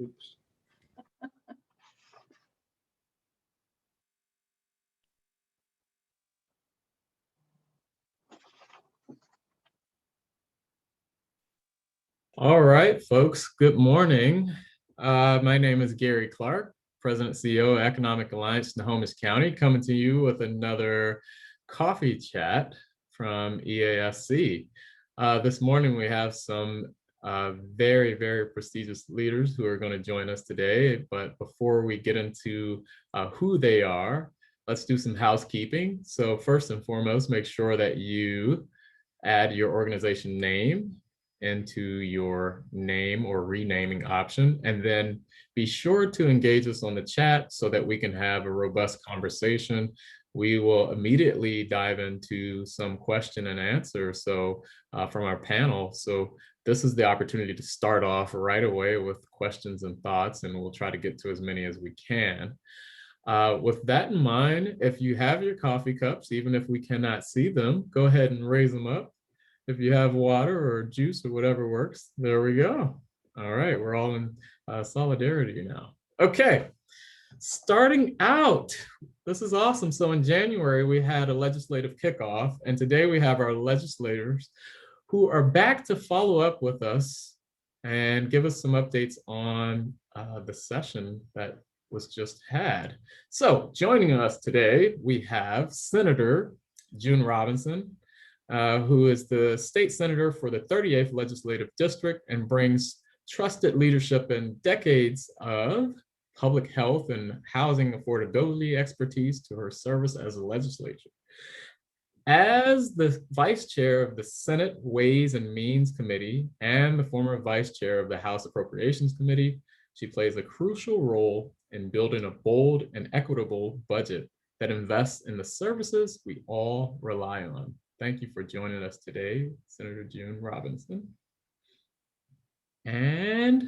Oops. All right, folks, good morning. My name is Gary Clark, President CEO of Economic Alliance Snohomish County, coming to you with another coffee chat from EASC. This morning we have some very, very prestigious leaders who are going to join us today. But before we get into who they are, let's do some housekeeping. So first and foremost, make sure that you add your organization name into your name or renaming option, and then be sure to engage us on the chat so that we can have a robust conversation. We will immediately dive into some question and answer from our panel. So this is the opportunity to start off right away with questions and thoughts, and we'll try to get to as many as we can. With that in mind, if you have your coffee cups, even if we cannot see them, go ahead and raise them up. If you have water or juice or whatever works, there we go. All right, we're all in solidarity now. Okay, starting out, this is awesome. So in January, we had a legislative kickoff, and today we have our legislators who are back to follow up with us and give us some updates on the session that was just had. So joining us today, we have Senator June Robinson, who is the state senator for the 38th Legislative District and brings trusted leadership and decades of public health and housing affordability expertise to her service as a legislator. As the vice chair of the Senate Ways and Means Committee and the former vice chair of the House Appropriations Committee, she plays a crucial role in building a bold and equitable budget that invests in the services we all rely on. Thank you for joining us today, Senator June Robinson. And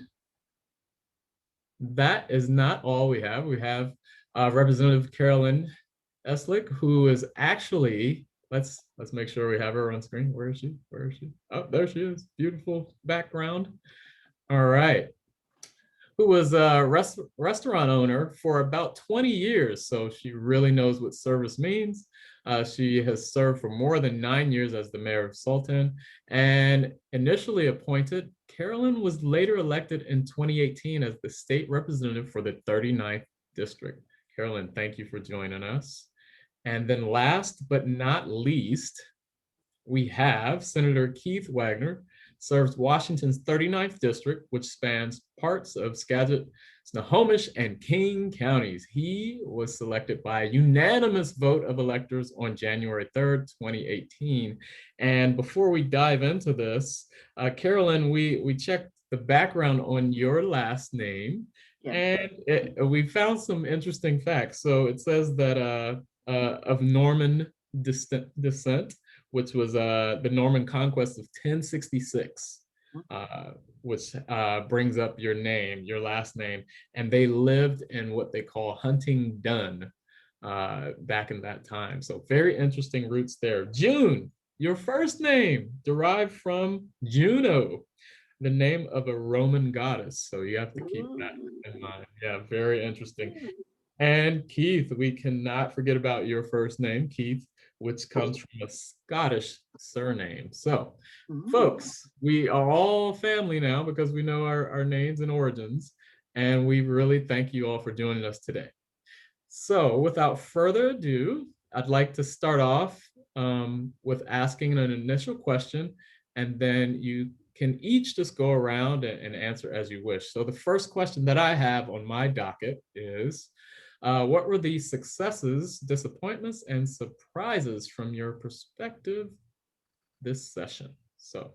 that is not all we have. We have Representative Carolyn Eslick, who is actually, let's make sure we have her on screen. Where is she? Where is she? Oh, there she is. Beautiful background. All right. Who was a restaurant owner for about 20 years. So she really knows what service means. She has served for more than 9 years as the mayor of Sultan, and initially appointed, Carolyn was later elected in 2018 as the state representative for the 39th district. Carolyn, thank you for joining us. And then last but not least, we have Senator Keith Wagner, serves Washington's 39th district, which spans parts of Skagit, Snohomish, and King counties. He was selected by a unanimous vote of electors on January 3rd, 2018. And before we dive into this, Carolyn, we checked the background on your last name, and we found some interesting facts. So it says that of Norman descent, which was the Norman conquest of 1066, which brings up your name, your last name, and they lived in what they call Huntingdon back in that time. So very interesting roots there. June, your first name derived from Juno, the name of a Roman goddess. So you have to keep that in mind. Yeah, very interesting. And Keith, we cannot forget about your first name, Keith, which comes from a Scottish surname. So, folks, we are all family now because we know our names and origins, and we really thank you all for joining us today. So, without further ado, I'd like to start off with asking an initial question, and then you can each just go around and answer as you wish. So the first question that I have on my docket is, what were the successes, disappointments, and surprises from your perspective this session? So,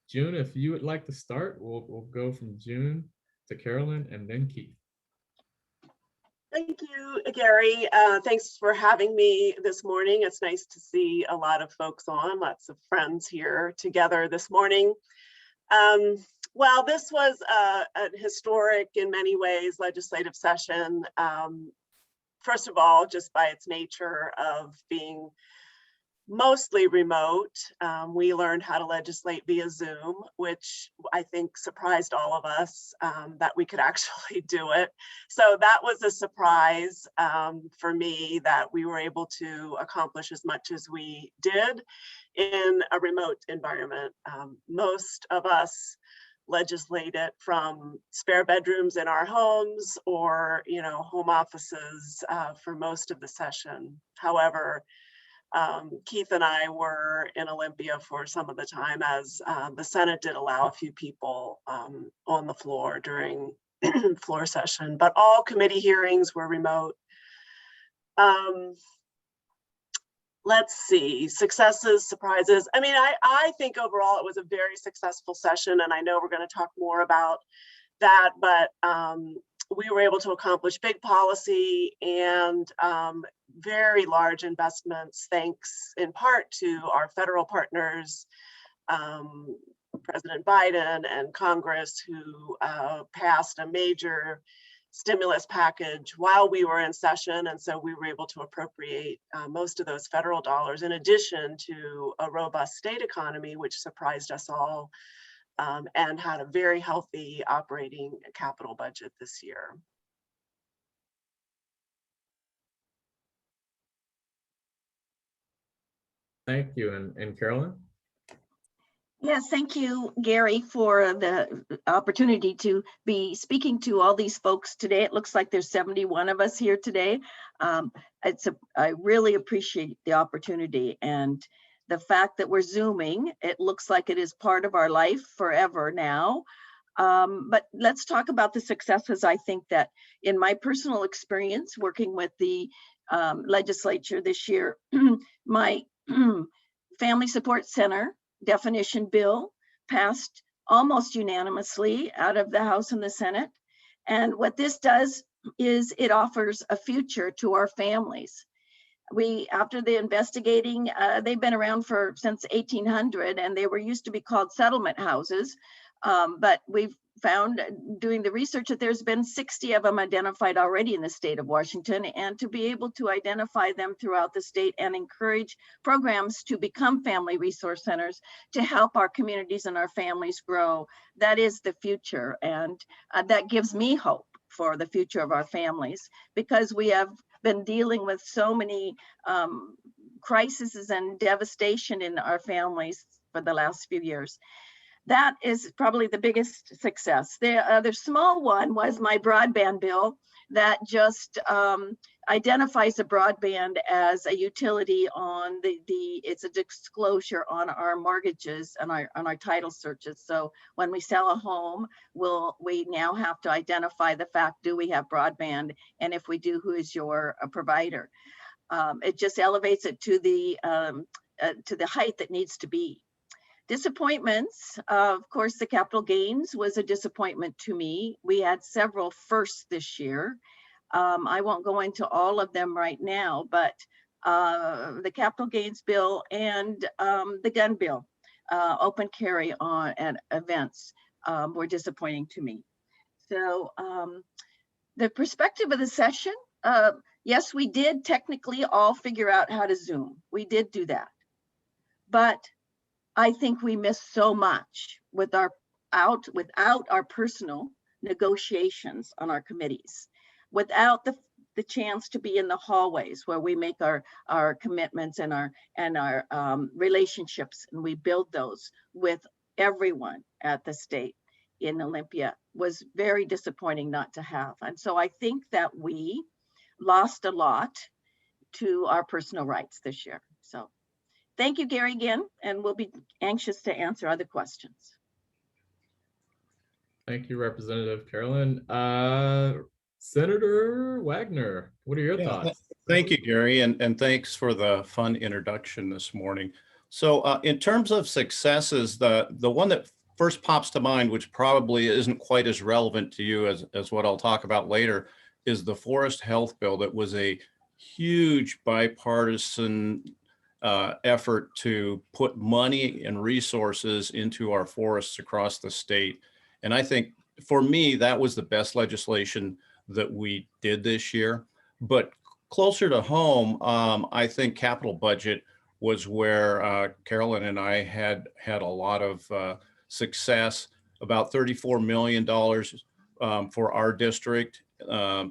June, if you would like to start, we'll go from June to Carolyn and then Keith. Thank you, Gary. Thanks for having me this morning. It's nice to see a lot of folks on, lots of friends here together this morning. Well, this was a historic, in many ways, legislative session. First of all, just by its nature of being mostly remote. We learned how to legislate via Zoom, which I think surprised all of us that we could actually do it. So that was a surprise for me that we were able to accomplish as much as we did in a remote environment. Most of us legislate it from spare bedrooms in our homes or, home offices for most of the session. However, Keith and I were in Olympia for some of the time as the Senate did allow a few people on the floor during floor session, but all committee hearings were remote. Let's see, successes, surprises. I mean, I think overall it was a very successful session, and I know we're going to talk more about that, but we were able to accomplish big policy and very large investments, thanks in part to our federal partners, President Biden and Congress, who passed a major stimulus package while we were in session. And so we were able to appropriate most of those federal dollars, in addition to a robust state economy, which surprised us all, and had a very healthy operating capital budget this year. Thank you. And Carolyn? Yes, thank you, Gary, for the opportunity to be speaking to all these folks today. It looks like there's 71 of us here today. I really appreciate the opportunity and the fact that we're Zooming. It looks like it is part of our life forever now. But let's talk about the successes. I think that in my personal experience working with the legislature this year, my Family Support Center definition bill passed almost unanimously out of the House and the Senate. And what this does is it offers a future to our families. After the investigating, they've been around since 1800, and they were used to be called settlement houses. But we've found doing the research that there's been 60 of them identified already in the state of Washington, and to be able to identify them throughout the state and encourage programs to become family resource centers to help our communities and our families grow, that is the future. And that gives me hope for the future of our families, because we have been dealing with so many crises and devastation in our families for the last few years. That is probably the biggest success. The other small one was my broadband bill that just identifies the broadband as a utility on it's a disclosure on our mortgages and on our title searches. So when we sell a home, we now have to identify the fact, do we have broadband? And if we do, who is your provider? It just elevates it to the height that needs to be. Disappointments, of course, the capital gains was a disappointment to me. We had several firsts this year. I won't go into all of them right now, but the capital gains bill and the gun bill, open carry at events, were disappointing to me. So the perspective of the session, yes, we did technically all figure out how to Zoom. We did do that, but I think we missed so much without our personal negotiations on our committees, without the chance to be in the hallways where we make our commitments and our relationships, and we build those with everyone at the state in Olympia. Was very disappointing not to have. And so I think that we lost a lot to our personal rights this year. So thank you, Gary, again, and we'll be anxious to answer other questions. Thank you, Representative Carolyn. Senator Wagner, what are your thoughts? Thank you, Gary, and thanks for the fun introduction this morning. So in terms of successes, the one that first pops to mind, which probably isn't quite as relevant to you as what I'll talk about later, is the Forest Health Bill. That was a huge bipartisan effort to put money and resources into our forests across the state. And I think for me, that was the best legislation that we did this year. But closer to home, I think capital budget was where Carolyn and I had a lot of success. About $34 million for our district.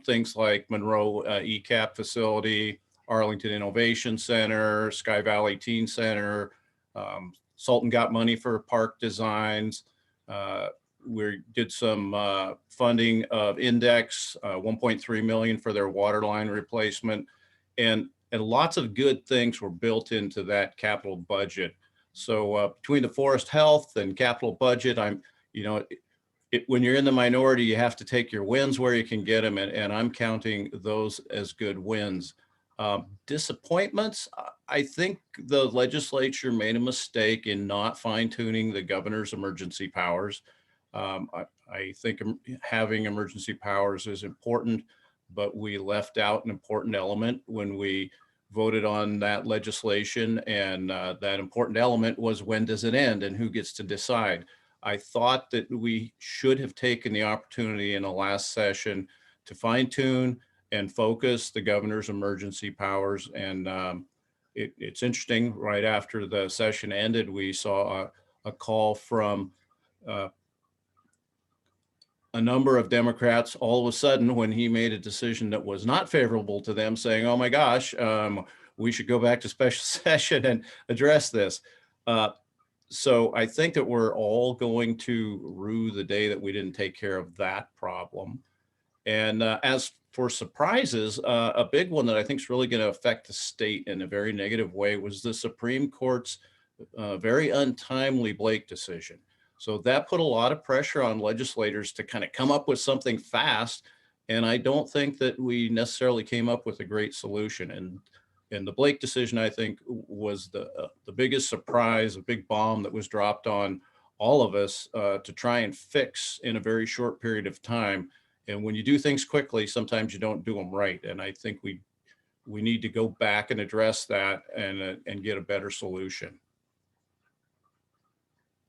Things like Monroe ECAP facility, Arlington Innovation Center, Sky Valley Teen Center. Sultan got money for park designs. We did some funding of Index, 1.3 million for their water line replacement. And lots of good things were built into that capital budget. So between the forest health and capital budget, when you're in the minority, you have to take your wins where you can get them. And I'm counting those as good wins. Disappointments, I think the legislature made a mistake in not fine tuning the governor's emergency powers. I think having emergency powers is important, but we left out an important element when we voted on that legislation. And that important element was, when does it end and who gets to decide? I thought that we should have taken the opportunity in the last session to fine tune and focus the governor's emergency powers. And it's interesting, right after the session ended, we saw a call from a number of Democrats all of a sudden when he made a decision that was not favorable to them, saying, oh my gosh, we should go back to special session and address this. So I think that we're all going to rue the day that we didn't take care of that problem. And as for surprises, a big one that I think is really going to affect the state in a very negative way was the Supreme Court's very untimely Blake decision. So that put a lot of pressure on legislators to kind of come up with something fast. And I don't think that we necessarily came up with a great solution. And the Blake decision, I think, was the biggest surprise, a big bomb that was dropped on all of us to try and fix in a very short period of time. And when you do things quickly, sometimes you don't do them right. And I think we need to go back and address that and get a better solution.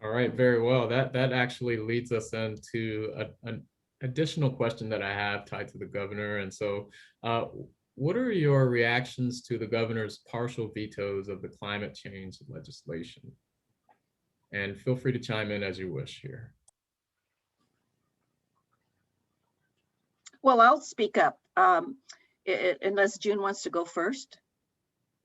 All right, very well. That actually leads us into an additional question that I have tied to the governor. And so what are your reactions to the governor's partial vetoes of the climate change legislation? And feel free to chime in as you wish here. Well, I'll speak up unless June wants to go first.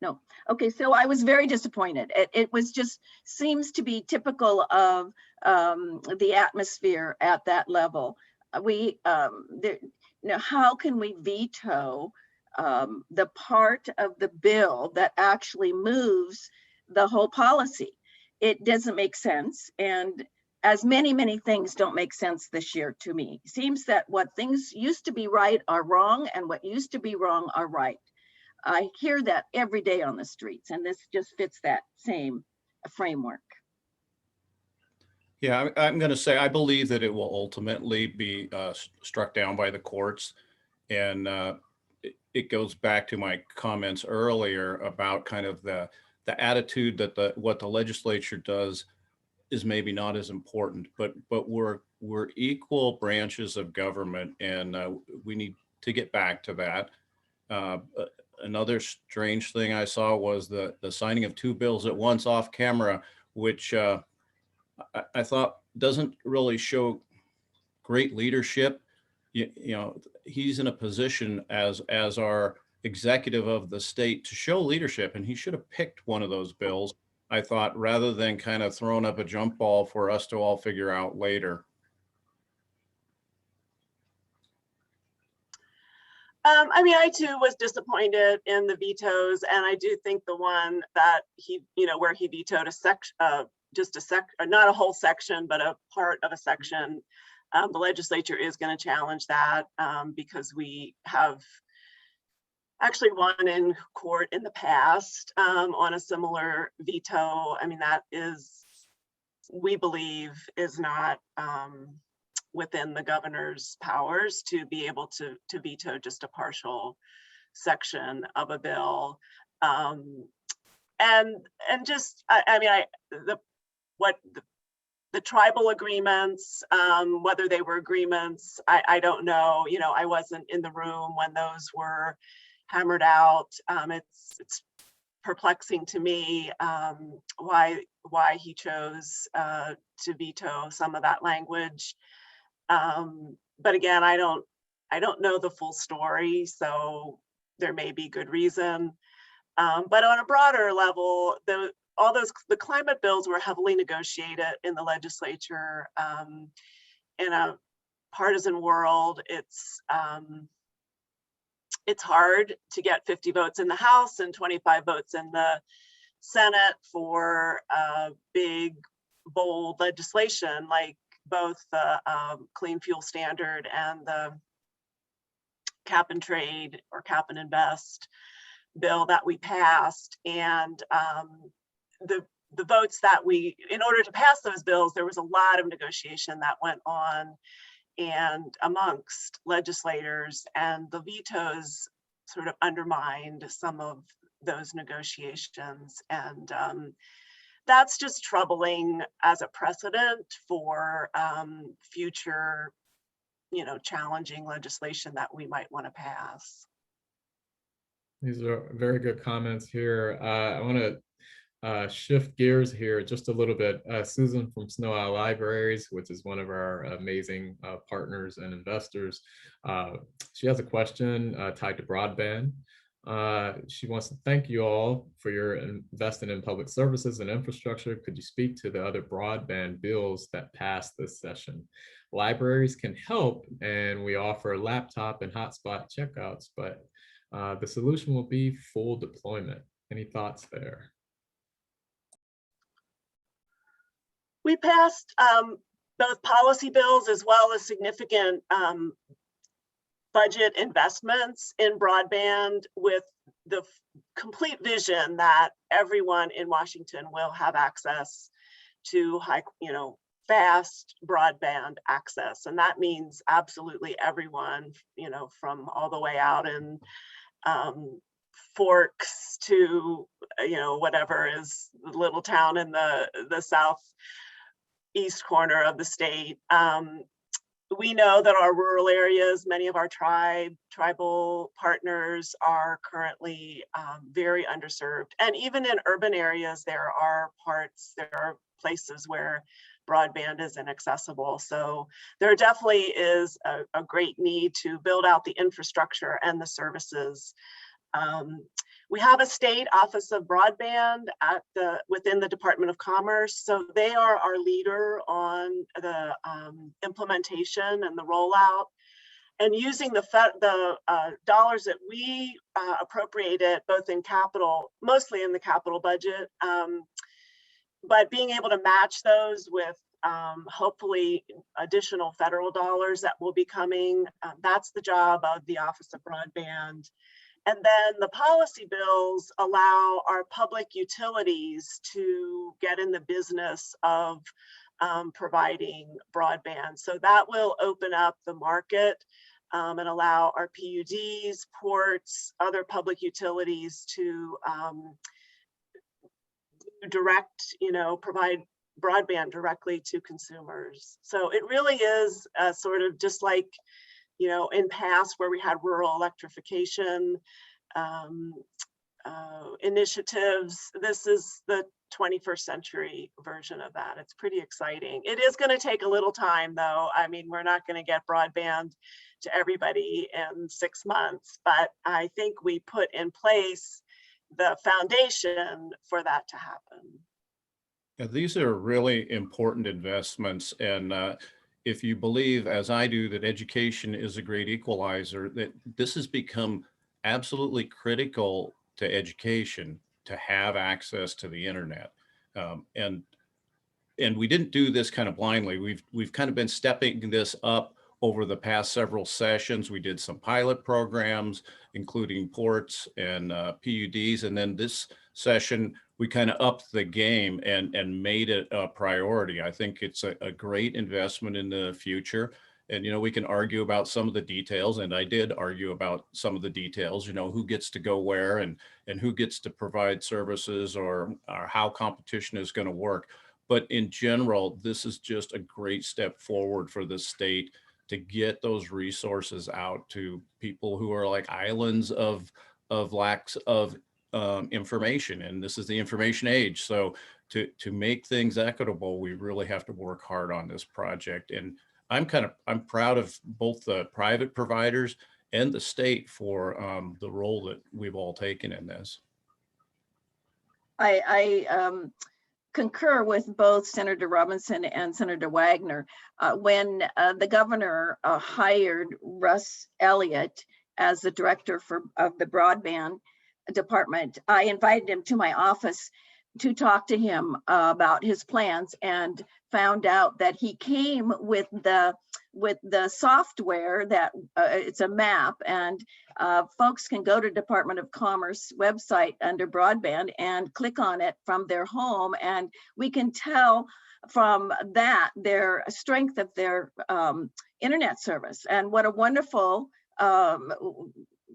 No. Okay, so I was very disappointed. It was just seems to be typical of the atmosphere at that level. How can we veto the part of the bill that actually moves the whole policy? It doesn't make sense. And as many things don't make sense this year to me. It seems that what things used to be right are wrong, and what used to be wrong are right. I hear that every day on the streets, and this just fits that same framework. Yeah, I'm going to say I believe that it will ultimately be struck down by the courts. And it goes back to my comments earlier about kind of the attitude that what the legislature does is maybe not as important, but we're equal branches of government, and we need to get back to that. Another strange thing I saw was the signing of two bills at once off camera, which I thought doesn't really show great leadership. You know, he's in a position as our executive of the state to show leadership, and he should have picked one of those bills, I thought, rather than kind of throwing up a jump ball for us to all figure out later. I mean, I too was disappointed in the vetoes, and I do think the one that he, where he vetoed a section, not a whole section, but a part of a section, the legislature is going to challenge that because we have actually won in court in the past on a similar veto. I mean, that is, we believe, is not within the governor's powers to be able to veto just a partial section of a bill. And just, the tribal agreements, whether they were agreements, I don't know. I wasn't in the room when those were hammered out. It's perplexing to me why he chose to veto some of that language. But again, I don't know the full story, so there may be good reason. But on a broader level, the climate bills were heavily negotiated in the legislature. In a partisan world, it's hard to get 50 votes in the House and 25 votes in the Senate for big, bold legislation like both the Clean Fuel Standard and the Cap and Trade or Cap and Invest bill that we passed. And the votes that in order to pass those bills, there was a lot of negotiation that went on and amongst legislators, and the vetoes sort of undermined some of those negotiations. And that's just troubling as a precedent for future, challenging legislation that we might want to pass. These are very good comments here. I want to shift gears here just a little bit. Susan from Snow Owl Libraries, which is one of our amazing partners and investors. She has a question tied to broadband. She wants to thank you all for your investing in public services and infrastructure. Could you speak to the other broadband bills that passed this session? Libraries can help, and we offer laptop and hotspot checkouts, but the solution will be full deployment. Any thoughts there? We passed both policy bills as well as significant budget investments in broadband with the complete vision that everyone in Washington will have access to fast broadband access. And that means absolutely everyone, from all the way out in Forks to, whatever is the little town in the southeast corner of the state. We know that our rural areas, many of our tribal partners are currently very underserved. And even in urban areas, there are places where broadband is inaccessible. So there definitely is a great need to build out the infrastructure and the services. We have a state office of broadband within the Department of Commerce. So they are our leader on the implementation and the rollout, and using the dollars that we appropriated both in capital, mostly in the capital budget, but being able to match those with hopefully additional federal dollars that will be coming. That's the job of the Office of Broadband. And then the policy bills allow our public utilities to get in the business of providing broadband. So that will open up the market and allow our PUDs, ports, other public utilities to provide broadband directly to consumers. So it really is sort of just like, in past where we had rural electrification initiatives, this is the 21st century version of that. It's pretty exciting. It is going to take a little time though. I mean, we're not going to get broadband to everybody in 6 months, but I think we put in place the foundation for that to happen. Yeah, these are really important investments. And if you believe, as I do, that education is a great equalizer, that this has become absolutely critical to education to have access to the internet. And we didn't do this kind of blindly. We've kind of been stepping this up over the past several sessions. We did some pilot programs, including ports and PUDs. And then this session, we kind of upped the game and made it a priority. I think it's a great investment in the future. And, we can argue about some of the details. And I did argue about some of the details, who gets to go where and who gets to provide services or how competition is going to work. But in general, this is just a great step forward for the state to get those resources out to people who are like islands of lacks of information, and this is the information age. So to make things equitable, we really have to work hard on this project. And I'm proud of both the private providers and the state for the role that we've all taken in this. I concur with both Senator Robinson and Senator Wagner. When the governor hired Russ Elliott as the director of the broadband department, I invited him to my office to talk to him about his plans, and found out that he came with the software that it's a map, and folks can go to Department of Commerce website under broadband and click on it from their home, and we can tell from that their strength of their internet service. And what a wonderful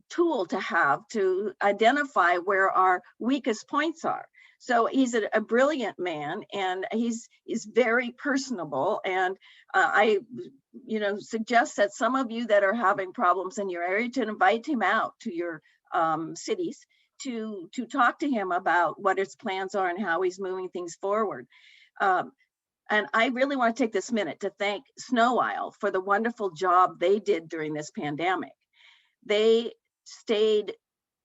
tool to have to identify where our weakest points are. So he's a brilliant man, and he's very personable. And I suggest that some of you that are having problems in your area to invite him out to your cities to talk to him about what his plans are and how he's moving things forward. And I really want to take this minute to thank Snow Isle for the wonderful job they did during this pandemic. They stayed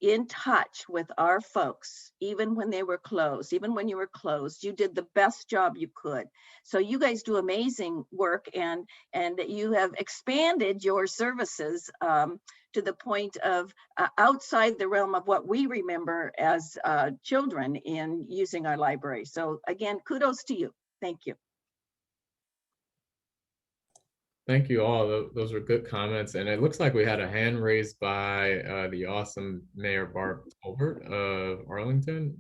in touch with our folks, even when they were closed, even when you were closed. You did the best job you could. So you guys do amazing work, and you have expanded your services to the point of outside the realm of what we remember as children in using our library. So again, kudos to you. Thank you. Thank you all. Those are good comments. And it looks like we had a hand raised by the awesome Mayor Barb Tolbert of Arlington.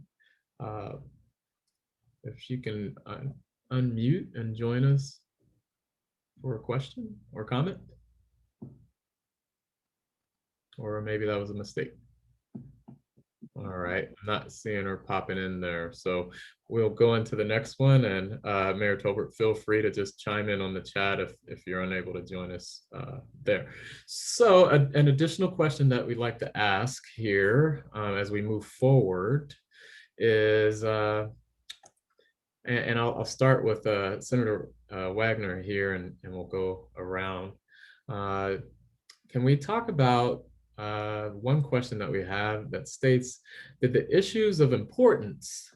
If she can unmute and join us for a question or comment. Or maybe that was a mistake. All right, I'm not seeing her popping in there. So we'll go into the next one, and Mayor Tolbert, feel free to just chime in on the chat if you're unable to join us there. So an additional question that we'd like to ask here as we move forward is, and I'll start with Senator Wagner here, and we'll go around. Can we talk about one question that we have that states, did the issues of importance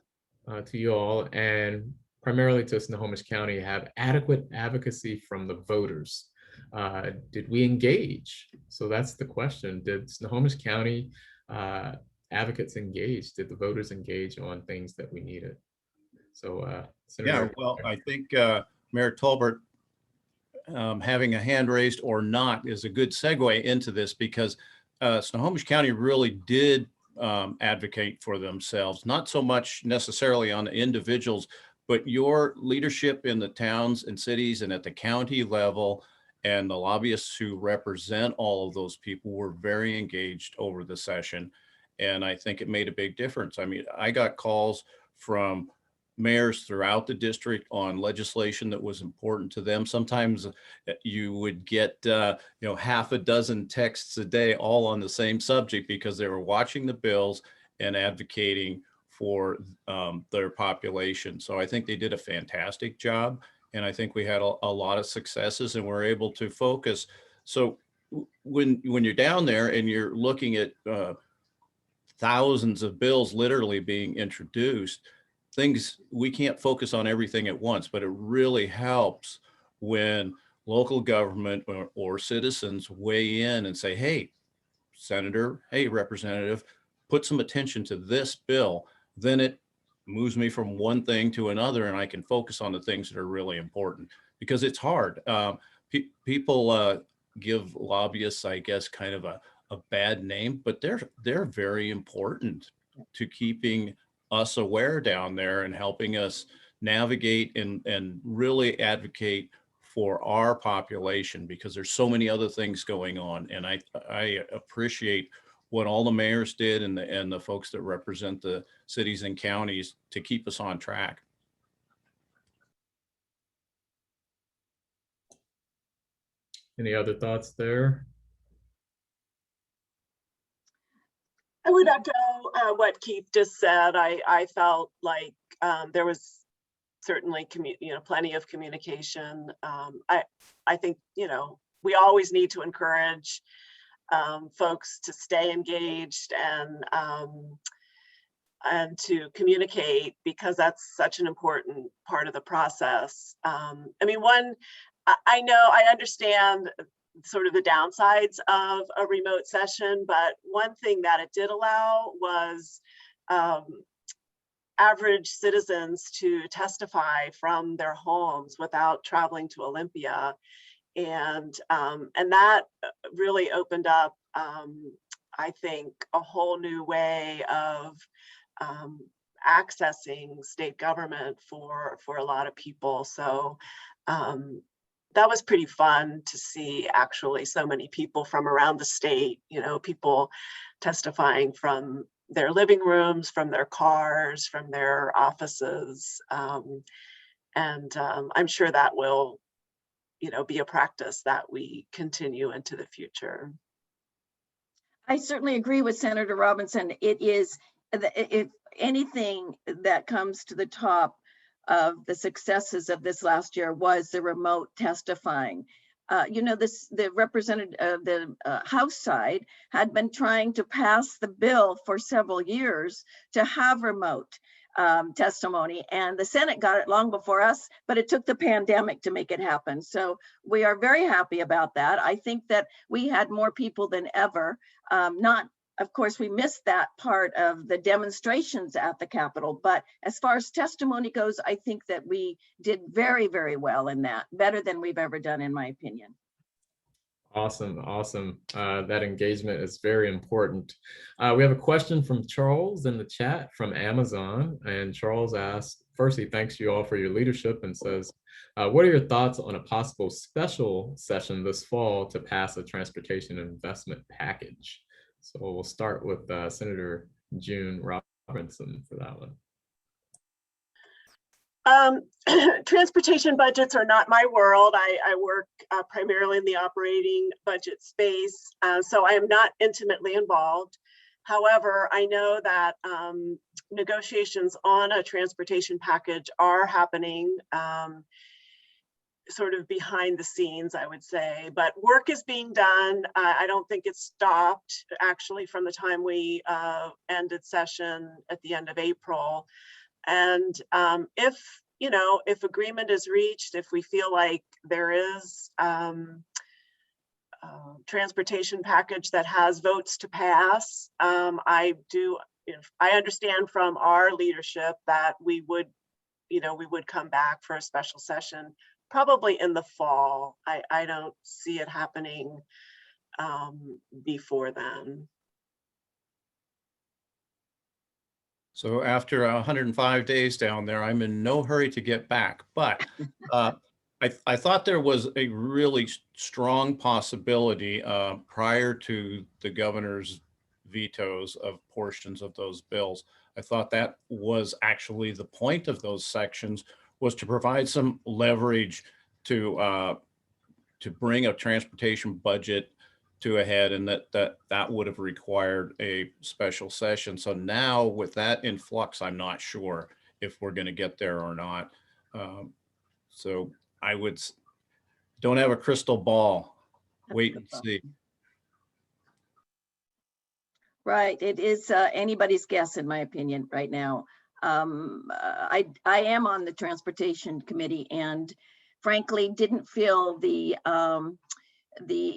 to you all and primarily to Snohomish County have adequate advocacy from the voters? Did we engage? So that's the question. Did Snohomish County advocates engage? Did the voters engage on things that we needed? So yeah, well, I think Mayor Tolbert having a hand raised or not is a good segue into this, because Snohomish County really did advocate for themselves, not so much necessarily on the individuals, but your leadership in the towns and cities and at the county level, and the lobbyists who represent all of those people were very engaged over the session. And I think it made a big difference. I mean, I got calls from mayors throughout the district on legislation that was important to them. Sometimes you would get half a dozen texts a day all on the same subject, because they were watching the bills and advocating for their population. So I think they did a fantastic job, and I think we had a lot of successes, and we're able to focus. So when you're down there and you're looking at thousands of bills literally being introduced, we can't focus on everything at once, but it really helps when local government or citizens weigh in and say, hey, Senator, hey, Representative, put some attention to this bill. Then it moves me from one thing to another, and I can focus on the things that are really important, because it's hard. People give lobbyists, I guess, kind of a bad name, but they're very important to keeping us aware down there and helping us navigate and really advocate for our population, because there's so many other things going on. And I appreciate what all the mayors did and the folks that represent the cities and counties to keep us on track. Any other thoughts there? I would echo what Keith just said. I felt like there was certainly plenty of communication. I think we always need to encourage folks to stay engaged and to communicate, because that's such an important part of the process. I mean, I understand sort of the downsides of a remote session, but one thing that it did allow was average citizens to testify from their homes without traveling to Olympia. And that really opened up, I think, a whole new way of accessing state government for a lot of people. So that was pretty fun to see, actually, so many people from around the state, people testifying from their living rooms, from their cars, from their offices. And I'm sure that will, be a practice that we continue into the future. I certainly agree with Senator Robinson. It is, if anything that comes to the top of the successes of this last year was the remote testifying. The representative, the House side had been trying to pass the bill for several years to have remote testimony, and the Senate got it long before us, but it took the pandemic to make it happen. So we are very happy about that. I think that we had more people than ever. Of course, we missed that part of the demonstrations at the Capitol, but as far as testimony goes, I think that we did very, very well in that, better than we've ever done, in my opinion. Awesome. That engagement is very important. We have a question from Charles in the chat from Amazon, and Charles asks, first, he thanks you all for your leadership and says, what are your thoughts on a possible special session this fall to pass a transportation investment package? So we'll start with Senator June Robertson for that one. Transportation budgets are not my world. I work primarily in the operating budget space, so I am not intimately involved. However, I know that negotiations on a transportation package are happening sort of behind the scenes, I would say, but work is being done. I don't think it's stopped, actually, from the time we ended session at the end of April. And if agreement is reached, if we feel like there is transportation package that has votes to pass, I understand from our leadership that we would come back for a special session, probably in the fall. I don't see it happening before then. So after 105 days down there, I'm in no hurry to get back, but I thought there was a really strong possibility prior to the governor's vetoes of portions of those bills. I thought that was actually the point of those sections, was to provide some leverage to bring a transportation budget to a head, and that would have required a special session. So now with that in flux, I'm not sure if we're going to get there or not. So I don't have a crystal ball. Wait and see. Right, it is anybody's guess, in my opinion, right now. I am on the transportation committee, and frankly didn't feel the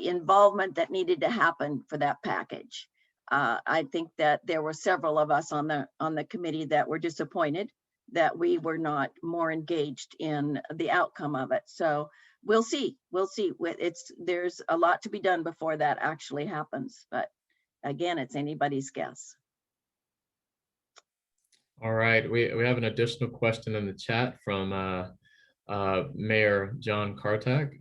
involvement that needed to happen for that package. I think that there were several of us on the committee that were disappointed that we were not more engaged in the outcome of it. So we'll see. There's a lot to be done before that actually happens. But again, it's anybody's guess. All right, we have an additional question in the chat from Mayor John Kartak.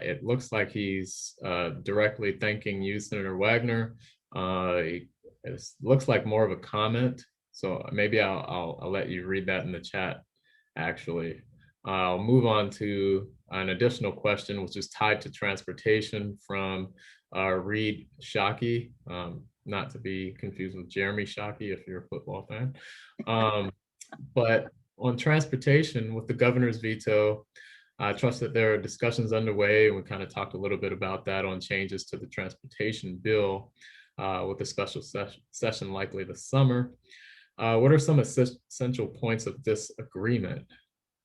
It looks like he's directly thanking you, Senator Wagner. It looks like more of a comment, so maybe I'll let you read that in the chat. Actually, I'll move on to an additional question, which is tied to transportation from Reed Shockey, not to be confused with Jeremy Shockey if you're a football fan. But on transportation, with the governor's veto, I trust that there are discussions underway, and we kind of talked a little bit about that on changes to the transportation bill with a special session likely this summer. What are some essential points of this agreement?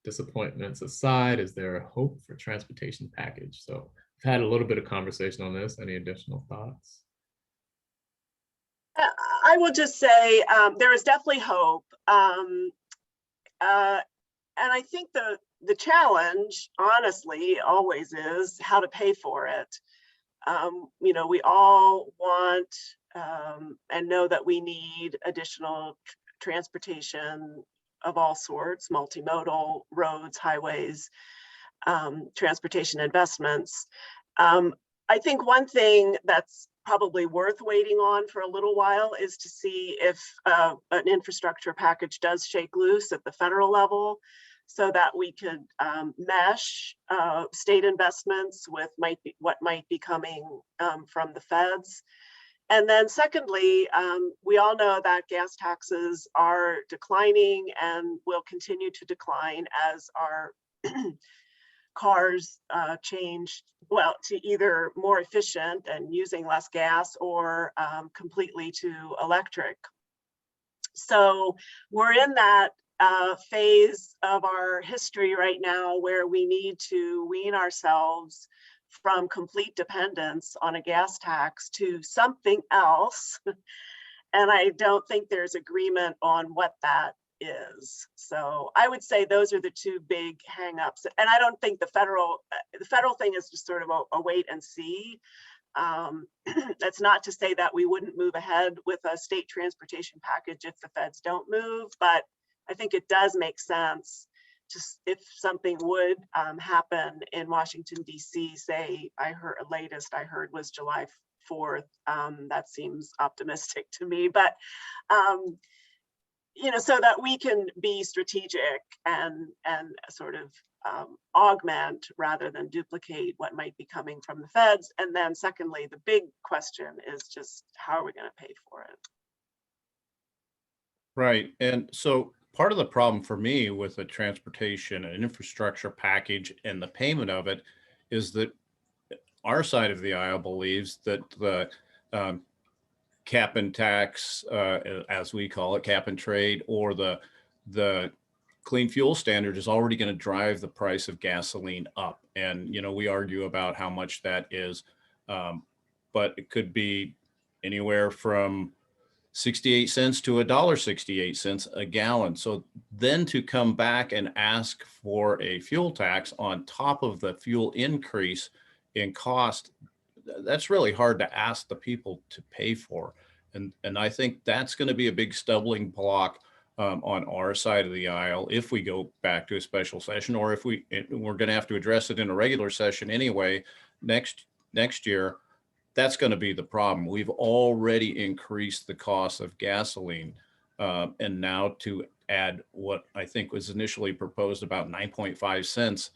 Disappointments aside, is there a hope for transportation package? So we've had a little bit of conversation on this. Any additional thoughts? I will just say there is definitely hope. And I think the challenge, honestly, always is how to pay for it. You know, we all want and know that we need additional transportation of all sorts, multimodal, roads, highways, transportation investments. I think one thing that's probably worth waiting on for a little while is to see if an infrastructure package does shake loose at the federal level, so that we could mesh state investments with what might be coming from the feds. And then secondly, we all know that gas taxes are declining and will continue to decline as our cars change, well, to either more efficient and using less gas, or completely to electric. So we're in that phase of our history right now where we need to wean ourselves from complete dependence on a gas tax to something else. And I don't think there's agreement on what that is. So I would say those are the two big hangups. And I don't think the federal thing is just sort of a wait and see. That's not to say that we wouldn't move ahead with a state transportation package if the feds don't move, but I think it does make sense just if something would happen in Washington, D.C., say, latest I heard was July 4th. That seems optimistic to me, but you know, so that we can be strategic and sort of augment rather than duplicate what might be coming from the feds. And then secondly, the big question is just how are we going to pay for it? Right. And so part of the problem for me with the transportation and infrastructure package and the payment of it is that our side of the aisle believes that the cap and tax, as we call it, cap and trade, or the clean fuel standard is already going to drive the price of gasoline up. And, you know, we argue about how much that is, but it could be anywhere from 68 cents to $1.68 a gallon. So then to come back and ask for a fuel tax on top of the fuel increase in cost, that's really hard to ask the people to pay for. And I think that's going to be a big stumbling block on our side of the aisle if we go back to a special session, or if we're going to have to address it in a regular session anyway next year. That's going to be the problem. We've already increased the cost of gasoline, and now to add what I think was initially proposed about 9.5 cents.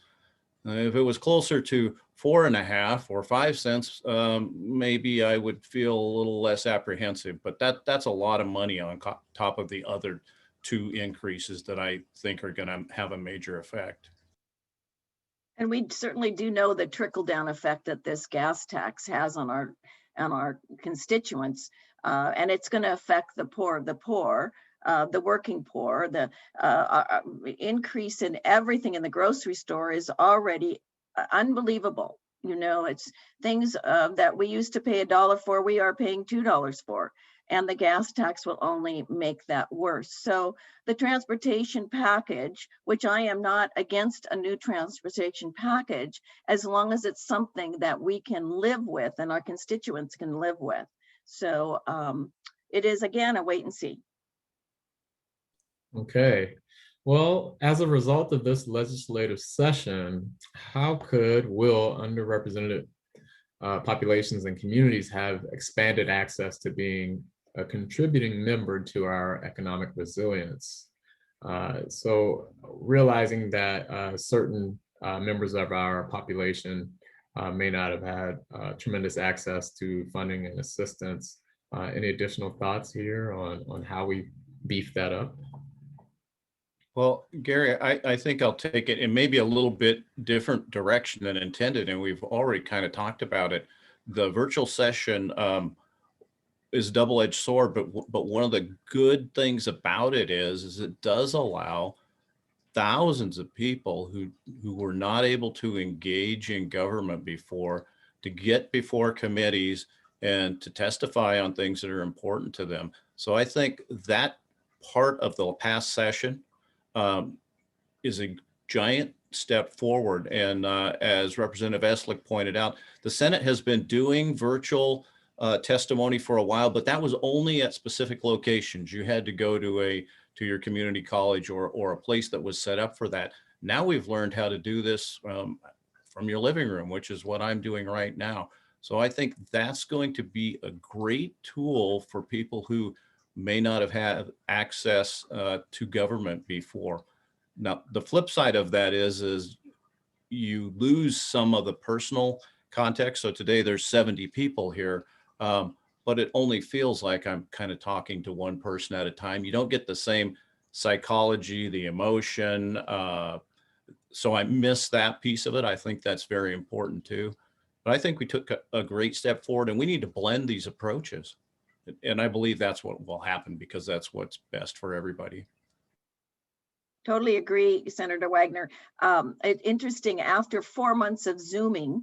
If it was closer to 4.5 or 5 cents, maybe I would feel a little less apprehensive, but that's a lot of money on top of the other two increases that I think are going to have a major effect. And we certainly do know the trickle down effect that this gas tax has on our constituents. And it's going to affect the poor of the poor, the working poor. The increase in everything in the grocery store is already unbelievable. You know, it's things that we used to pay $1 for, we are paying $2 for. And the gas tax will only make that worse. So the transportation package, which I am not against a new transportation package, as long as it's something that we can live with and our constituents can live with. So it is, again, a wait and see. Okay. Well, as a result of this legislative session, how will underrepresented populations and communities have expanded access to being a contributing member to our economic resilience? So realizing that certain members of our population may not have had tremendous access to funding and assistance. Any additional thoughts here on how we beef that up? Well, Gary, I think I'll take it in maybe a little bit different direction than intended, and we've already kind of talked about it. The virtual session is a double-edged sword, but one of the good things about it is it does allow thousands of people who were not able to engage in government before to get before committees and to testify on things that are important to them. So I think that part of the past session is a giant step forward. And as Representative Eslick pointed out, the Senate has been doing virtual testimony for a while, but that was only at specific locations. You had to go to your community college or a place that was set up for that. Now we've learned how to do this from your living room, which is what I'm doing right now. So I think that's going to be a great tool for people who may not have had access to government before. Now, the flip side of that is you lose some of the personal context. So today there's 70 people here, but it only feels like I'm kind of talking to one person at a time. You don't get the same psychology, the emotion. So I miss that piece of it. I think that's very important too. But I think we took a great step forward, and we need to blend these approaches. And I believe that's what will happen because that's what's best for everybody. Totally agree, Senator Wagner. Interesting, after 4 months of Zooming,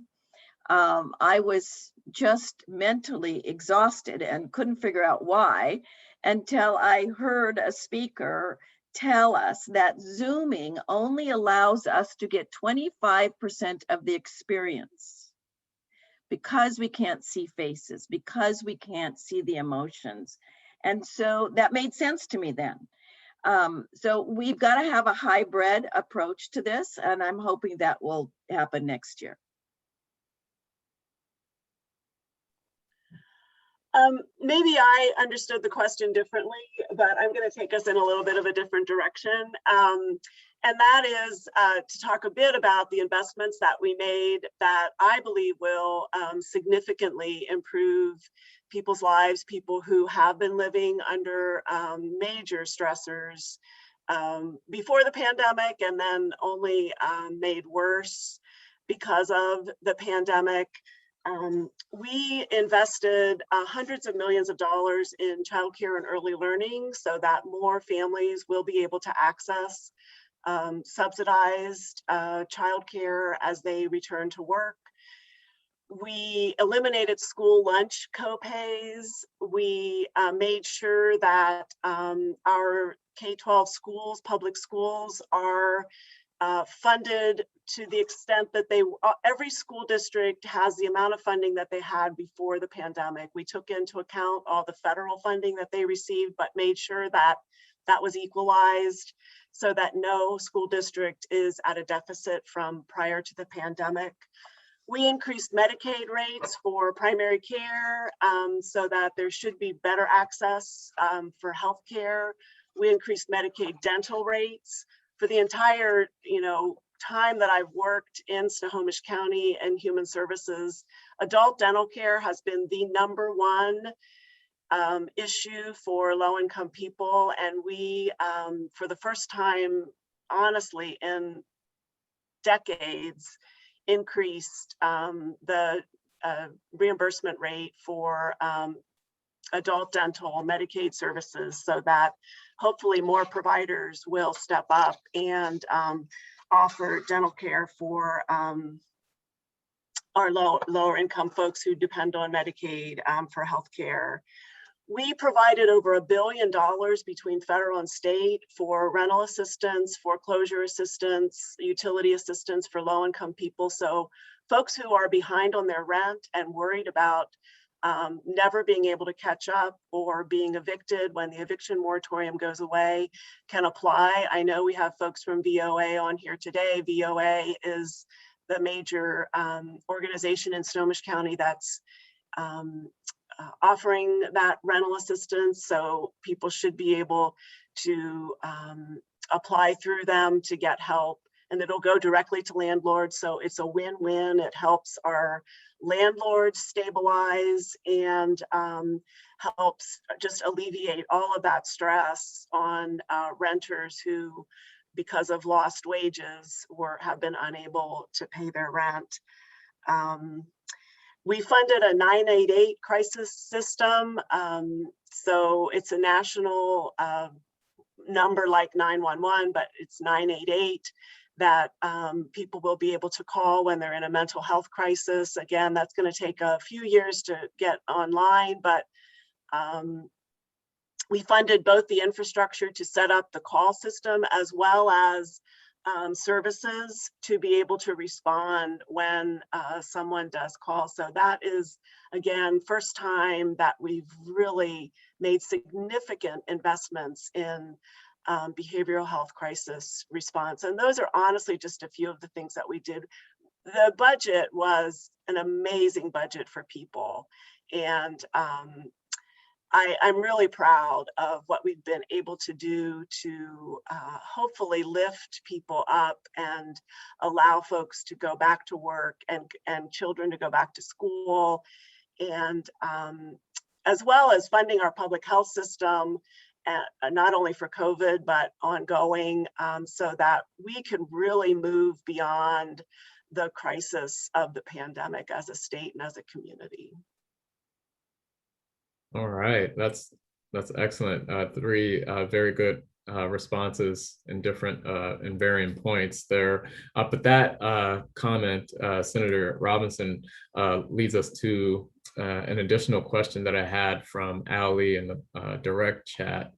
I was just mentally exhausted and couldn't figure out why until I heard a speaker tell us that Zooming only allows us to get 25% of the experience because we can't see faces, because we can't see the emotions. And so that made sense to me then. So we've got to have a hybrid approach to this, and I'm hoping that will happen next year. Maybe I understood the question differently, but I'm going to take us in a little bit of a different direction. And that is to talk a bit about the investments that we made that I believe will significantly improve people's lives, people who have been living under major stressors before the pandemic and then only made worse because of the pandemic. We invested hundreds of millions of dollars in childcare and early learning so that more families will be able to access subsidized childcare as they return to work. We eliminated school lunch copays. We made sure that our K-12 schools, public schools, are funded to the extent that every school district has the amount of funding that they had before the pandemic. We took into account all the federal funding that they received, but made sure that that was equalized so that no school district is at a deficit from prior to the pandemic. We increased Medicaid rates for primary care so that there should be better access for healthcare. We increased Medicaid dental rates. For the entire, time that I've worked in Snohomish County and Human Services, adult dental care has been the #1 issue for low-income people. And we, for the first time, honestly, in decades, increased the reimbursement rate for adult dental Medicaid services so that hopefully more providers will step up and offer dental care for our lower income folks who depend on Medicaid for healthcare. We provided over $1 billion between federal and state for rental assistance, foreclosure assistance, utility assistance for low income people. So folks who are behind on their rent and worried about never being able to catch up or being evicted when the eviction moratorium goes away can apply. I know we have folks from VOA on here today. VOA is the major organization in Snohomish County that's offering that rental assistance. So people should be able to apply through them to get help and it'll go directly to landlords. So it's a win-win. It helps our landlords stabilize and helps just alleviate all of that stress on renters who, because of lost wages, have been unable to pay their rent. We funded a 988 crisis system. So it's a national number like 911, but it's 988 that people will be able to call when they're in a mental health crisis. Again, that's going to take a few years to get online, but we funded both the infrastructure to set up the call system as well as services to be able to respond when someone does call. So that is, again, first time that we've really made significant investments in behavioral health crisis response. And those are honestly just a few of the things that we did. The budget was an amazing budget for people. And I'm really proud of what we've been able to do to hopefully lift people up and allow folks to go back to work and children to go back to school, and as well as funding our public health system, not only for COVID, but ongoing, so that we can really move beyond the crisis of the pandemic as a state and as a community. All right, that's excellent. Three very good responses in different and varying points there. But that comment, Senator Robinson, leads us to an additional question that I had from Ali in the direct chat,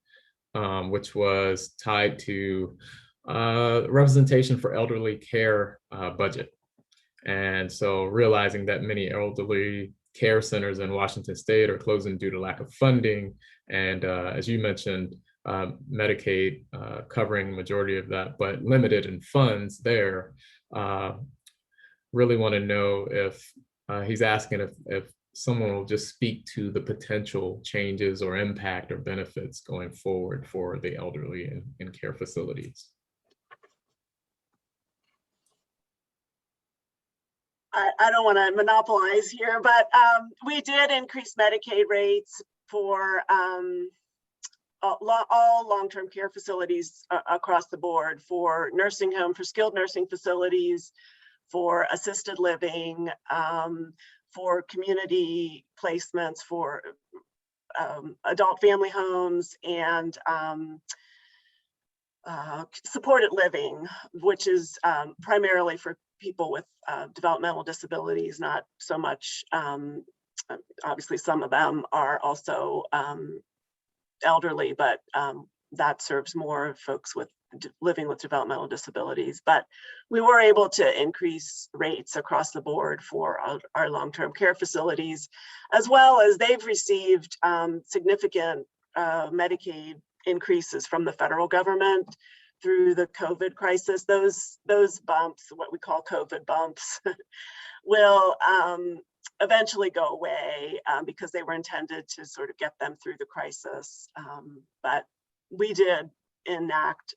which was tied to representation for elderly care budget. And so realizing that many elderly care centers in Washington State are closing due to lack of funding. And as you mentioned, Medicaid covering the majority of that, but limited in funds there. Really want to know if he's asking if someone will just speak to the potential changes or impact or benefits going forward for the elderly in care facilities. I don't want to monopolize here, but we did increase Medicaid rates for all long-term care facilities across the board, for nursing home, for skilled nursing facilities, for assisted living, for community placements, for adult family homes, and supported living, which is primarily for people with developmental disabilities, not so much, obviously some of them are also elderly, but that serves more folks with living with developmental disabilities. But we were able to increase rates across the board for our long-term care facilities, as well as they've received significant Medicaid increases from the federal government through the COVID crisis. Those bumps, what we call COVID bumps, will eventually go away because they were intended to sort of get them through the crisis. But we did enact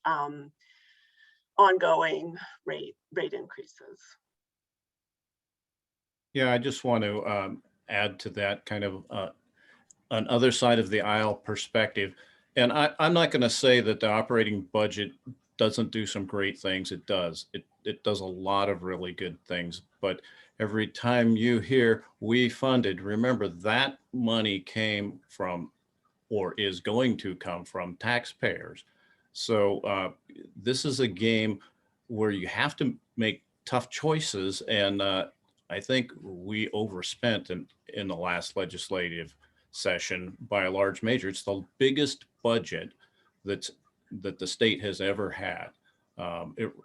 ongoing rate increases. Yeah, I just want to add to that kind of an other side of the aisle perspective. And I'm not going to say that the operating budget doesn't do some great things. It does. It does a lot of really good things. But every time you hear we funded, remember that money came from, or is going to come from, taxpayers. So this is a game where you have to make tough choices. And I think we overspent in the last legislative session by a large measure. It's the biggest budget that the state has ever had.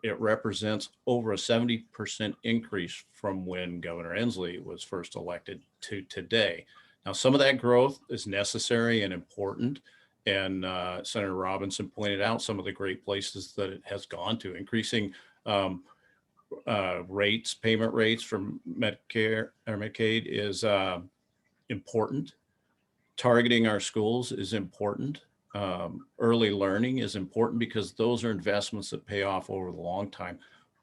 It represents over a 70% increase from when Governor Inslee was first elected to today. Now, some of that growth is necessary and important. And Senator Robinson pointed out some of the great places that it has gone to, increasing payment rates from Medicare or Medicaid is important. Targeting our schools is important. Early learning is important because those are investments that pay off over the long time.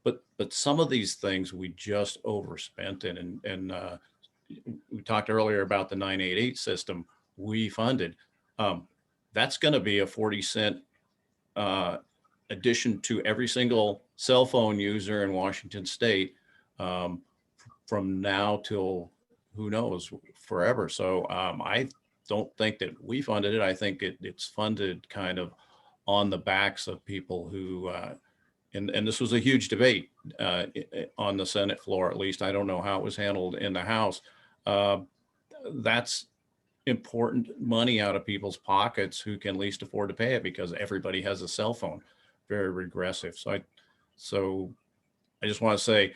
but some of these things we just overspent in, and we talked earlier about the 988 system we funded. That's going to be a 40-cent addition to every single cell phone user in Washington State from now till who knows, forever. So I don't think that we funded it. I think it's funded kind of on the backs of people who, and this was a huge debate on the Senate floor, at least. I don't know how it was handled in the House. That's important money out of people's pockets who can least afford to pay it, because everybody has a cell phone. Very regressive. So I just want to say,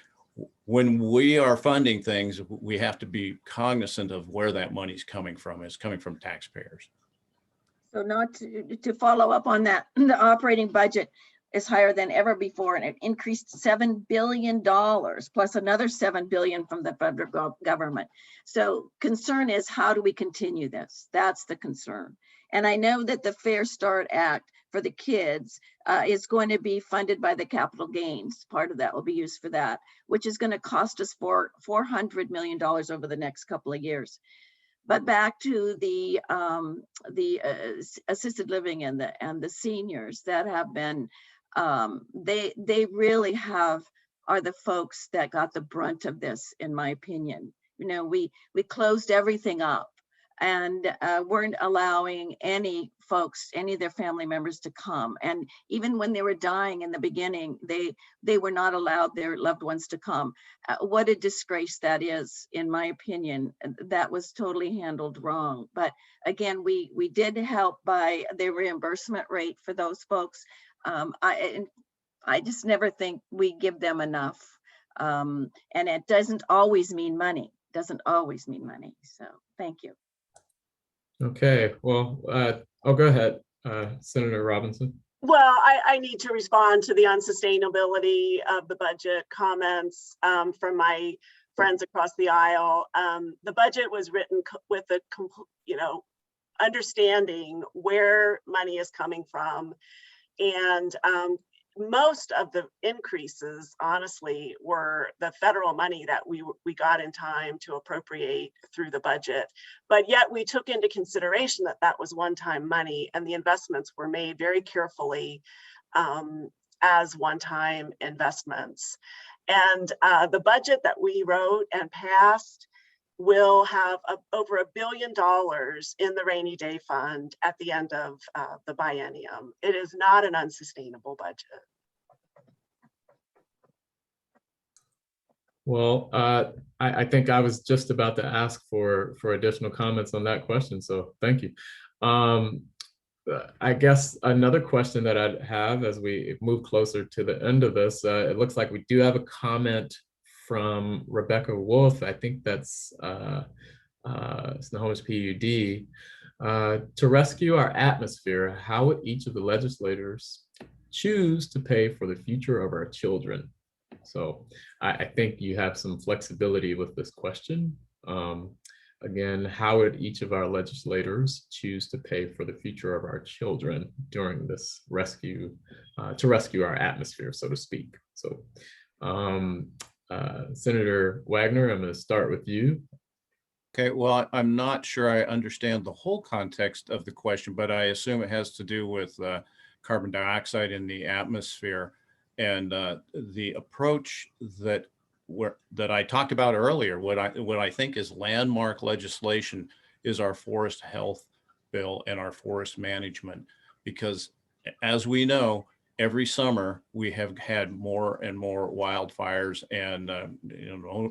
when we are funding things, we have to be cognizant of where that money's coming from. It's coming from taxpayers. So not to follow up on that, the operating budget is higher than ever before, and it increased $7 billion plus another $7 billion from the federal government. So concern is, how do we continue this? That's the concern. And I know that the Fair Start Act for the kids is going to be funded by the capital gains. Part of that will be used for that, which is going to cost us $400 million over the next couple of years. But back to the assisted living and the seniors that have been, they really are the folks that got the brunt of this, in my opinion. You know, we closed everything up and weren't allowing any of their family members to come. And even when they were dying in the beginning, they were not allowed their loved ones to come. What a disgrace that is, in my opinion. That was totally handled wrong. But again, we did help by the reimbursement rate for those folks. I just never think we give them enough. And it doesn't always mean money. So thank you. Okay, well, go ahead, Senator Robinson. Well, I need to respond to the unsustainability of the budget comments from my friends across the aisle. The budget was written with a understanding where money is coming from, and most of the increases, honestly, were the federal money that we got in time to appropriate through the budget. But yet we took into consideration that that was one-time money, and the investments were made very carefully as one-time investments. And the budget that we wrote and passed will have over $1 billion in the rainy day fund at the end of the biennium. It is not an unsustainable budget. Well, I think I was just about to ask for additional comments on that question, so thank you. I guess another question that I'd have as we move closer to the end of this, it looks like we do have a comment from Rebecca Wolf. I think that's Snohomish PUD. To rescue our atmosphere, how would each of the legislators choose to pay for the future of our children? So I think you have some flexibility with this question. Again, how would each of our legislators choose to pay for the future of our children during this rescue, to rescue our atmosphere, so to speak? So Senator Wagner, I'm going to start with you. Okay, well, I'm not sure I understand the whole context of the question, but I assume it has to do with carbon dioxide in the atmosphere, and the approach that I talked about earlier. What I think is landmark legislation is our forest health bill and our forest management, because as we know, every summer we have had more and more wildfires, and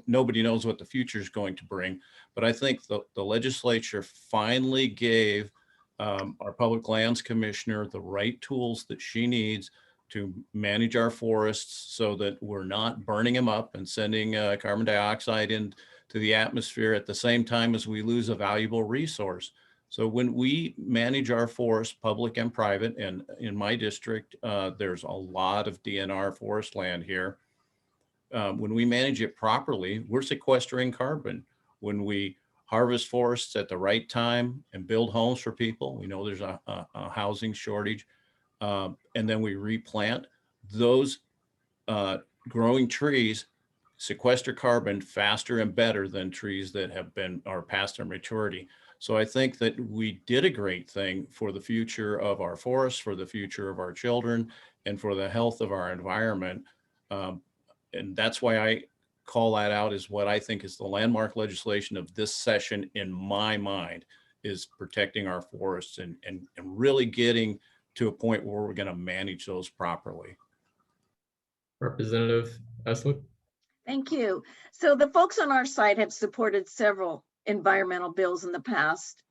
nobody knows what the future is going to bring. But I think the legislature finally gave our Public Lands Commissioner the right tools that she needs to manage our forests so that we're not burning them up and sending carbon dioxide into the atmosphere at the same time as we lose a valuable resource. So when we manage our forests, public and private, and in my district, there's a lot of DNR forest land here. When we manage it properly, we're sequestering carbon. When we harvest forests at the right time and build homes for people, we know there's a housing shortage, and then we replant, those growing trees sequester carbon faster and better than trees that have been are past their maturity. So I think that we did a great thing for the future of our forests, for the future of our children, and for the health of our environment. And that's why I call that out as what I think is the landmark legislation of this session in my mind, is protecting our forests and really getting to a point where we're going to manage those properly. Representative Eslick. Thank you. So the folks on our side have supported several environmental bills in the past,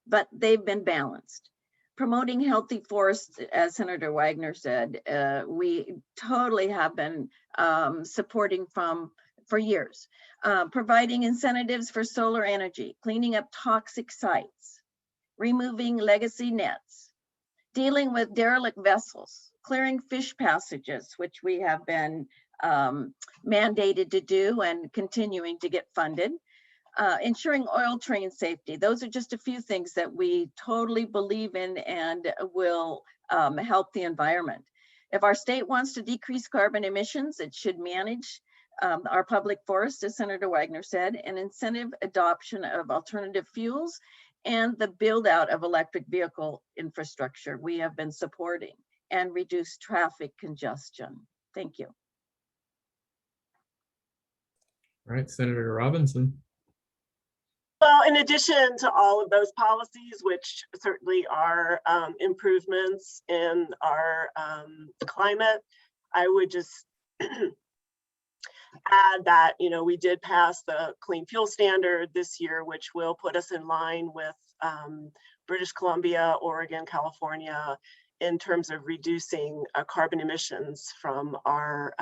but they've been balanced. Promoting healthy forests, as Senator Wagner said, we totally have been supporting for years. Providing incentives for solar energy, cleaning up toxic sites, removing legacy nets, dealing with derelict vessels, clearing fish passages, which we have been mandated to do and continuing to get funded, ensuring oil train safety. Those are just a few things that we totally believe in and will help the environment. If our state wants to decrease carbon emissions, it should manage our public forests, as Senator Wagner said, and incentive adoption of alternative fuels and the build out of electric vehicle infrastructure we have been supporting, and reduce traffic congestion. Thank you. All right, Senator Robinson. Well, in addition to all of those policies, which certainly are improvements in our climate, I would just add that, you know, we did pass the clean fuel standard this year, which will put us in line with British Columbia, Oregon, California, in terms of reducing carbon emissions from our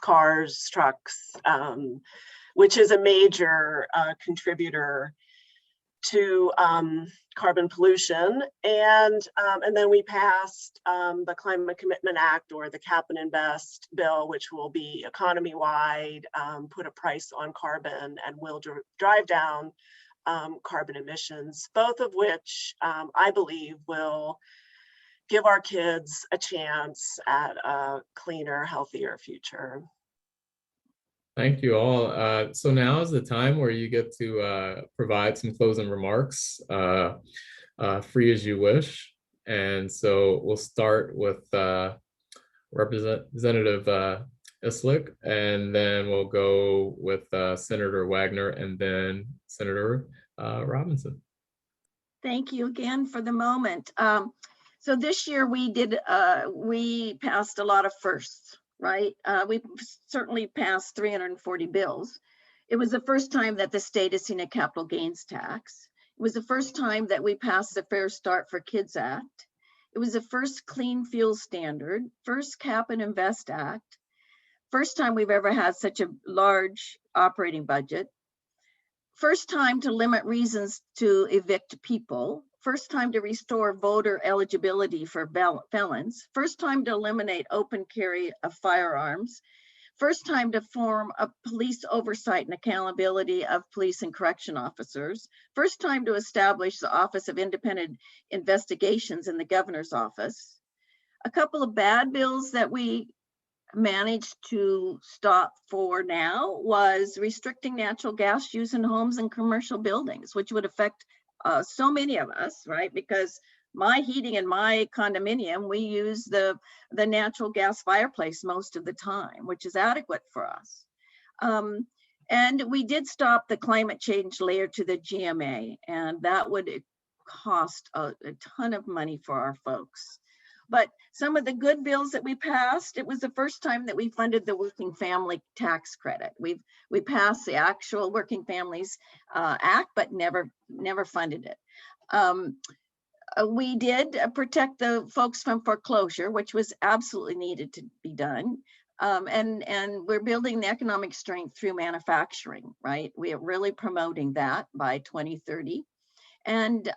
cars, trucks, which is a major contributor to carbon pollution. And then we passed the Climate Commitment Act, or the Cap and Invest bill, which will be economy-wide, put a price on carbon, and will drive down carbon emissions, both of which I believe will give our kids a chance at a cleaner, healthier future. Thank you all. So now is the time where you get to provide some closing remarks, free as you wish. And so we'll start with Representative Islick, and then we'll go with Senator Wagner, and then Senator Robinson. Thank you again for the moment. So this year we passed a lot of firsts, right? We certainly passed 340 bills. It was the first time that the state has seen a capital gains tax. It was the first time that we passed the Fair Start for Kids Act. It was the first clean fuel standard, first Cap and Invest Act, first time we've ever had such a large operating budget, first time to limit reasons to evict people, first time to restore voter eligibility for felons, first time to eliminate open carry of firearms, first time to form a police oversight and accountability of police and correction officers, first time to establish the Office of Independent Investigations in the governor's office. A couple of bad bills that we managed to stop for now was restricting natural gas use in homes and commercial buildings, which would affect so many of us, right? Because my heating in my condominium, we use the natural gas fireplace most of the time, which is adequate for us. And we did stop the climate change layer to the GMA, and that would cost a ton of money for our folks. But some of the good bills that we passed, it was the first time that we funded the Working Family Tax Credit. We passed the actual Working Families Act, but never funded it. We did protect the folks from foreclosure, which was absolutely needed to be done. And we're building the economic strength through manufacturing, right? We are really promoting that by 2030. And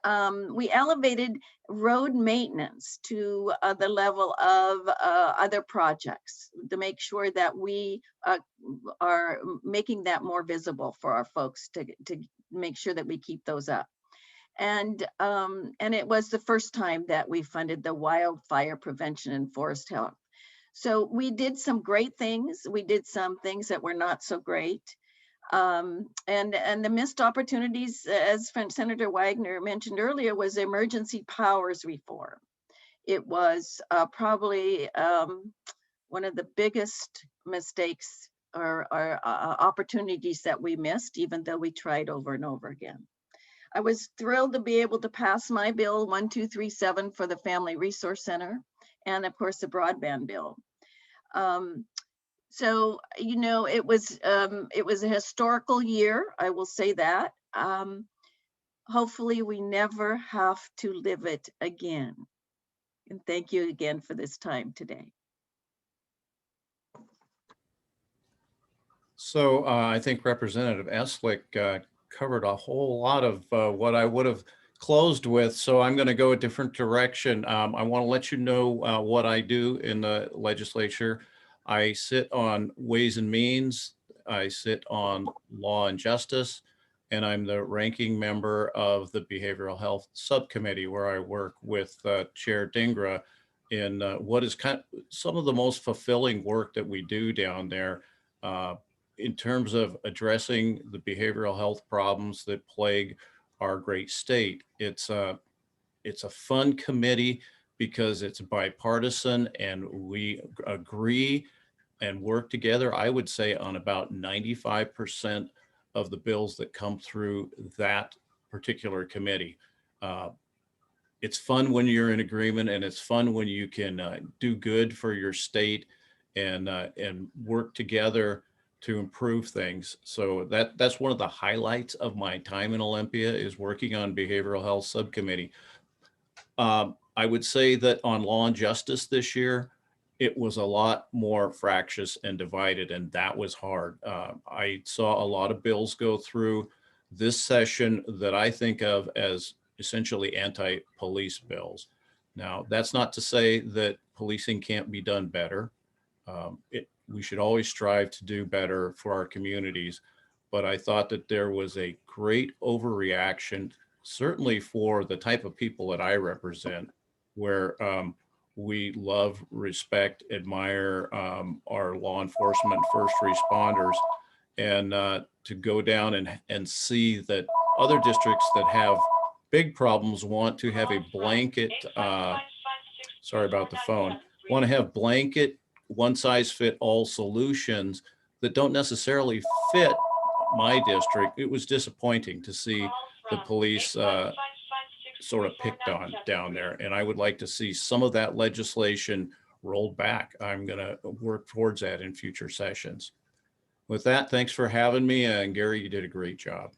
we elevated road maintenance to the level of other projects to make sure that we are making that more visible for our folks to make sure that we keep those up. And it was the first time that we funded the wildfire prevention and forest health. So we did some great things. We did some things that were not so great. And the missed opportunities, as Senator Wagner mentioned earlier, was emergency powers reform. It was probably one of the biggest mistakes or opportunities that we missed, even though we tried over and over again. I was thrilled to be able to pass my bill 1237 for the Family Resource Center, and of course the broadband bill. So, you know, it was a historical year, I will say that. Hopefully we never have to live it again. And thank you again for this time today. So I think Representative Eslick covered a whole lot of what I would have closed with. So I'm going to go a different direction. I want to let you know what I do in the legislature. I sit on Ways and Means. I sit on Law and Justice, and I'm the ranking member of the Behavioral Health Subcommittee, where I work with Chair Dingra in what is kind of some of the most fulfilling work that we do down there in terms of addressing the behavioral health problems that plague our great state. It's a fun committee because it's bipartisan and we agree and work together, I would say, on about 95% of the bills that come through that particular committee. It's fun when you're in agreement, and it's fun when you can do good for your state and work together to improve things. So that's one of the highlights of my time in Olympia, is working on Behavioral Health Subcommittee. I would say that on Law and Justice this year, it was a lot more fractious and divided, and that was hard. I saw a lot of bills go through this session that I think of as essentially anti-police bills. Now, that's not to say that policing can't be done better. We should always strive to do better for our communities, but I thought that there was a great overreaction, certainly for the type of people that I represent, where we love, respect, admire our law enforcement first responders, and to go down and see that other districts that have big problems want to have a blanket, sorry about the phone, want to have blanket one-size-fit-all solutions that don't necessarily fit my district. It was disappointing to see the police sort of picked on down there. And I would like to see some of that legislation rolled back. I'm going to work towards that in future sessions. With that, thanks for having me. And Gary, you did a great job.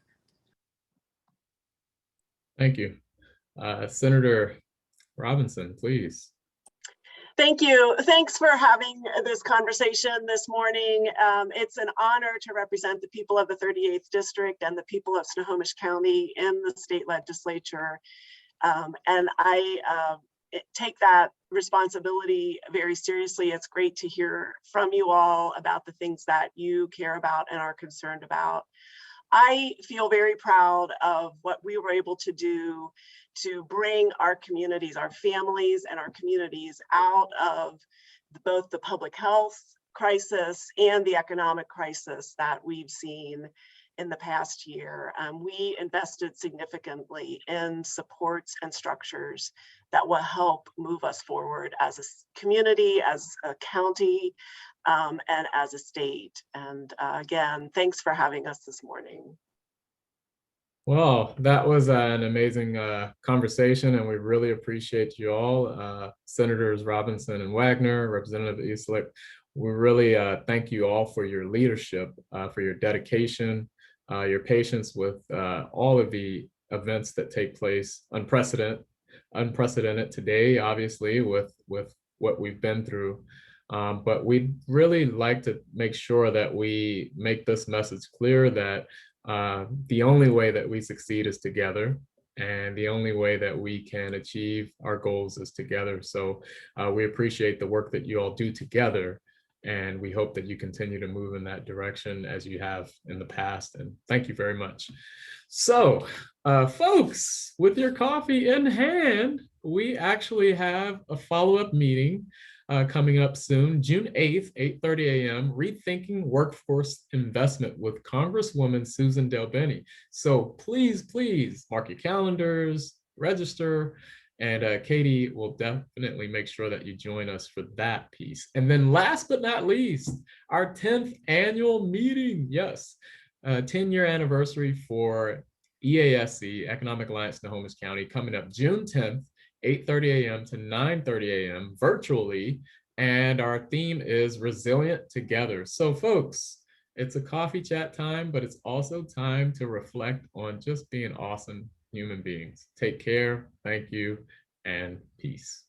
Thank you. Senator Robinson, please. Thank you. Thanks for having this conversation this morning. It's an honor to represent the people of the 38th District and the people of Snohomish County in the state legislature. And I take that responsibility very seriously. It's great to hear from you all about the things that you care about and are concerned about. I feel very proud of what we were able to do to bring our communities, our families and our communities out of both the public health crisis and the economic crisis that we've seen in the past year. We invested significantly in supports and structures that will help move us forward as a community, as a county, and as a state. And again, thanks for having us this morning. Well, that was an amazing conversation, and we really appreciate you all, Senators Robinson and Wagner, Representative Eslick. We really thank you all for your leadership, for your dedication, your patience with all of the events that take place, unprecedented today, obviously, with what we've been through. But we'd really like to make sure that we make this message clear that the only way that we succeed is together, and the only way that we can achieve our goals is together. So we appreciate the work that you all do together, and we hope that you continue to move in that direction as you have in the past. And thank you very much. So folks, with your coffee in hand, we actually have a follow-up meeting coming up soon, June 8th, 8:30 a.m., Rethinking Workforce Investment with Congresswoman Susan Delbene. So please, please mark your calendars, register, and Katie will definitely make sure that you join us for that piece. And then last but not least, our 10th annual meeting. Yes, 10-year anniversary for EASC, Economic Alliance Snohomish County, coming up June 10th, 8:30 a.m. to 9:30 a.m. virtually. And our theme is Resilient Together. So folks, it's a coffee chat time, but it's also time to reflect on just being awesome human beings. Take care, thank you, and peace.